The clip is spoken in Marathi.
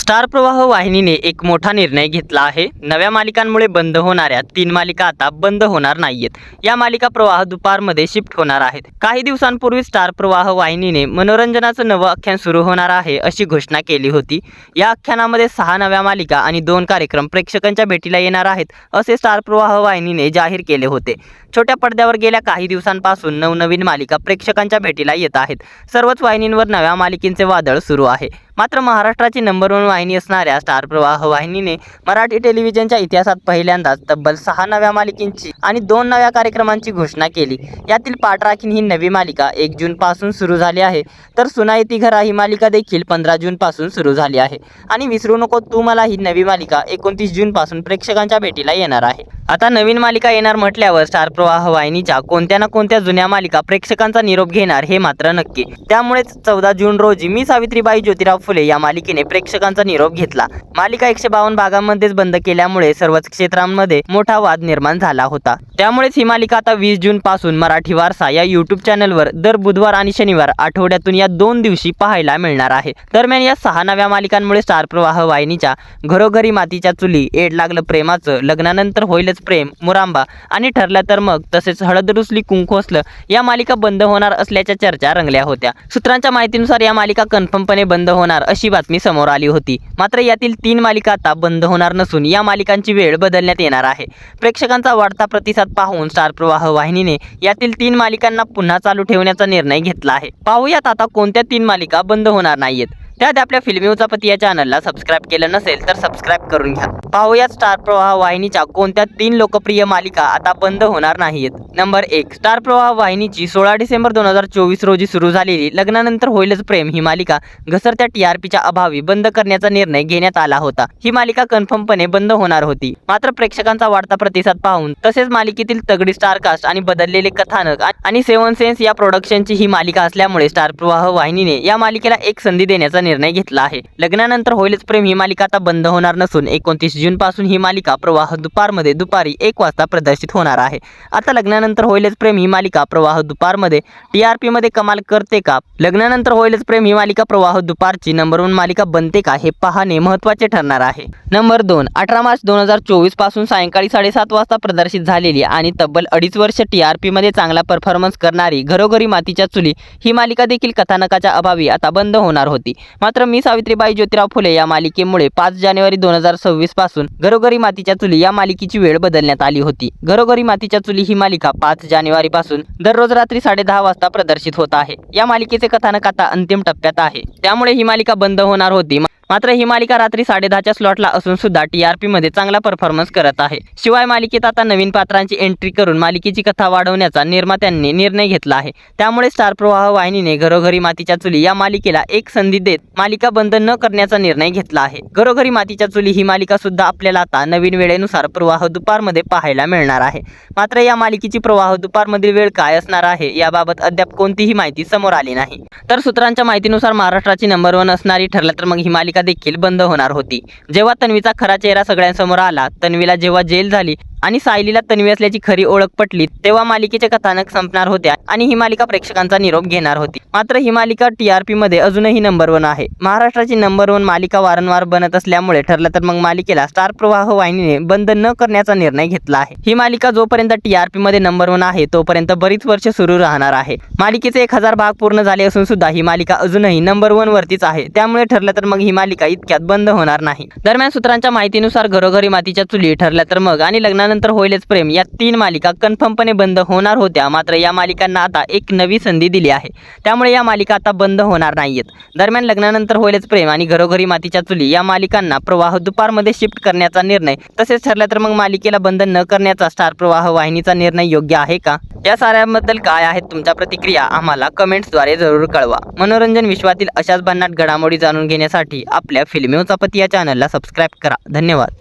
स्टार प्रवाह वाहिनीने एक मोठा निर्णय घेतला आहे। नव्या मालिकांमुळे बंद होणाऱ्या 3 मालिका आता बंद होणार नाहीयेत। या मालिका प्रवाह दुपारमध्ये शिफ्ट होणार आहेत। काही दिवसांपूर्वी स्टार प्रवाह वाहिनीने मनोरंजनाचं नवं आख्यान सुरू होणार आहे अशी घोषणा केली होती। या आख्यानामध्ये 6 नव्या मालिका आणि 2 कार्यक्रम प्रेक्षकांच्या भेटीला येणार आहेत असे स्टार प्रवाह वाहिनीने जाहीर केले होते। छोट्या पडद्यावर गेल्या काही दिवसांपासून नवनवीन मालिका प्रेक्षकांच्या भेटीला येत आहेत। सर्वच वाहिनींवर नव्या मालिकेंचे वादळ सुरू आहे। मात्र महाराष्ट्राची नंबर 1 वाहिनी असणाऱ्या स्टार प्रवाह वाहिनीने मराठी टेलिव्हिजनच्या इतिहासात पहिल्यांदाच तब्बल 6 नव्या मालिकांची आणि 2 नव्या कार्यक्रमांची घोषणा केली। यातील पाठराखीण ही नवी मालिका 1 जून पासून सुरू झाली आहे, तर सुनाई घरा ही मालिका देखील 15 जून पासून सुरू झाली आहे आणि विसरू नको तू मला ही नवी मालिका 29 जून पासून प्रेक्षकांच्या भेटीला येणार आहे। आता नवीन मालिका येणार म्हटल्यावर स्टार प्रवाह वाहिनीच्या कोणत्या ना कोणत्या जुन्या मालिका प्रेक्षकांचा निरोप घेणार हे मात्र नक्की। त्यामुळेच 14 जून रोजी मी सावित्रीबाई ज्योतिराव फुले या मालिकेने प्रेक्षकांचा निरोप घेतला। मालिका 152 भागांमध्येच बंद केल्यामुळे सर्वच क्षेत्रांमध्ये मोठा वाद निर्माण झाला होता। त्यामुळेच ही मालिका आता 20 जून पासून मराठी वारसा या YouTube चॅनलवर दर बुधवार आणि शनिवार आठवड्यातून या 2 दिवशी पाहायला मिळणार आहे। दरम्यान या 6 नव्या मालिकांमुळे स्टार प्रवाह वाहिनीच्या घरोघरी मातीच्या चुली, एड लागलं प्रेमाचं, लग्नानंतर होईलच प्रेम, मुरांबा आणि ठरलं तर मग तसेच हळद रुसली कुंकू असलं या मालिका बंद होणार असल्याच्या चर्चा रंगल्या होत्या। सूत्रांच्या माहितीनुसार या मालिका कन्फर्मपणे बंद होणार अशी बातमी समोर आली होती। मात्र यातील 3 मालिका आता बंद होणार नसून या मालिकांची वेळ बदलण्यात येणार आहे। प्रेक्षकांचा वाढता प्रतिसाद पाहून स्टार प्रवाह वाहिनीने यातील 3 मालिकांना पुन्हा चालू ठेवण्याचा निर्णय घेतला आहे। पाहूयात आता कोणत्या 3 मालिका बंद होणार नाहीयेत। त्यात आपल्या फिल्मी उचापती या चॅनलला सबस्क्राईब केलं नसेल तर सबस्क्राईब करून घ्या। पाहूयात स्टार प्रवाह वाहिनीच्या कोणत्या 3 लोकप्रिय मालिका आता बंद होणार नाहीयेत। नंबर 1, स्टार प्रवाह वाहिनीची 16 डिसेंबर 2024 रोजी सुरू झालेली लग्नानंतर होईलच प्रेम ही मालिका घसरत्या TRPच्या अभावी बंद करण्याचा निर्णय घेण्यात आला होता। ही मालिका कन्फर्मपणे बंद होणार होती, मात्र प्रेक्षकांचा वाढता प्रतिसाद पाहून तसेच मालिकेतील तगडी स्टारकास्ट आणि बदललेले कथानक आणि 7 सेन्स या प्रोडक्शनची ही मालिका असल्यामुळे स्टार प्रवाह वाहिनीने या मालिकेला एक संधी देण्याचा निर्णय घेतला आहे। लग्नानंतर होईलच प्रेम ही मालिका आता बंद होणार नसून 29 जून पासून ही मालिका प्रवाह दुपारमध्ये दुपारी 1 वाजता प्रदर्शित होणार आहे। आता लग्नानंतर होईलच प्रेम ही मालिका प्रवाह दुपारमध्ये TRP मध्ये कमाल करते का? लग्नानंतर होईलच प्रेम ही मालिका प्रवाह दुपारची नंबर 1 मालिका बनते का हे पाहणे महत्त्वाचे ठरणार आहे। नंबर 2, 18 मार्च 2024 पासून सायंकाळी 7:30 वाजता प्रदर्शित झालेली आणि तब्बल 2.5 वर्ष TRP मध्ये चांगला परफॉर्मन्स करणारी घरोघरी मातीच्या चुली ही मालिका देखील कथानकाच्या अभावी आता बंद होणार होती। मात्र मी सावित्रीबाई ज्योतिराव फुले या मालिकेमुळे 5 जानेवारी 2026 पासून घरोघरी मातीच्या चुली या मालिकेची वेळ बदलण्यात आली होती। घरोघरी मातीच्या चुली ही मालिका 5 जानेवारी पासून दररोज रात्री 10:30 वाजता प्रदर्शित होत आहे। या मालिकेचे कथानक आता अंतिम टप्प्यात आहे, त्यामुळे ही मालिका बंद होणार होती। मात्र ही मालिका रात्री 10:30च्या स्लॉटला असून सुद्धा TRP मध्ये चांगला परफॉर्मन्स करत आहे। शिवाय मालिकेत आता नवीन पात्रांची एंट्री करून मालिकेची कथा वाढवण्याचा निर्मात्यांनी निर्णय घेतला आहे। त्यामुळे स्टार प्रवाह वाहिनीने घरोघरी मातीच्या चुली या मालिकेला एक संधी देत मालिका बंद न करण्याचा निर्णय घेतला आहे। घरोघरी मातीच्या चुली ही मालिका सुद्धा आपल्याला आता नवीन वेळेनुसार प्रवाह दुपारमध्ये पाहायला मिळणार आहे। मात्र या मालिकेची प्रवाह दुपारमधील वेळ काय असणार आहे याबाबत अद्याप कोणतीही माहिती समोर आली नाही। तर सूत्रांच्या माहितीनुसार महाराष्ट्राची नंबर 1 असणारी ठरलं तर मग ही मालिका देखील बंद होणार होती। जेव्हा तन्वीचा खरा चेहरा सगळ्यांसमोर आला, तन्वीला जेव्हा जेल झाली आणि सायलीला तन्वी असल्याची खरी ओळख पटली, तेव्हा मालिकेचे कथानक संपणार होते आणि ही मालिका प्रेक्षकांचा निरोप घेणार होती। मात्र ही मालिका TRP मध्ये अजूनही नंबर 1 आहे। महाराष्ट्राची नंबर 1 मालिका वारंवार बनत असल्यामुळे ठरलं तर मग मालिकेला स्टार प्रवाह वाहिनीने बंद न करण्याचा निर्णय घेतला आहे। ही मालिका जोपर्यंत TRP मध्ये नंबर 1 आहे तोपर्यंत बरीच वर्ष सुरू राहणार आहे। मालिकेचे 1000 भाग पूर्ण झाले असून सुद्धा ही मालिका अजूनही नंबर 1 वरतीच आहे। त्यामुळे ठरलं तर मग ही मालिका इतक्यात बंद होणार नाही। दरम्यान सूत्रांच्या माहितीनुसार घरोघरी मातीच्या चुली, ठरलं तर मग आणि लग्नानंतर होईलच प्रेम या 3 मालिका कन्फर्मपणे बंद होणार होत्या। मात्र या मालिकांना आता एक नवी संधी दिली आहे, त्यामुळे या मालिका आता बंद होणार नाहीयेत। दरम्यान लग्नानंतर होईलच प्रेम आणि घरोघरी मातीच्या चुली या मालिकांना प्रवाह दुपारमध्ये शिफ्ट करण्याचा निर्णय, तसेच ठरलं तर मग मालिकेला बंद न करण्याचा स्टार प्रवाह वाहिनीचा निर्णय योग्य आहे का? या साऱ्याबद्दल काय आहेत तुमच्या प्रतिक्रिया आम्हाला कमेंट्सद्वारे जरूर कळवा। मनोरंजन विश्वातील अशाच भन्नाट घडामोडी जाणून घेण्यासाठी आपल्या फिल्मी उचापती या चॅनलला सबस्क्राईब करा। धन्यवाद।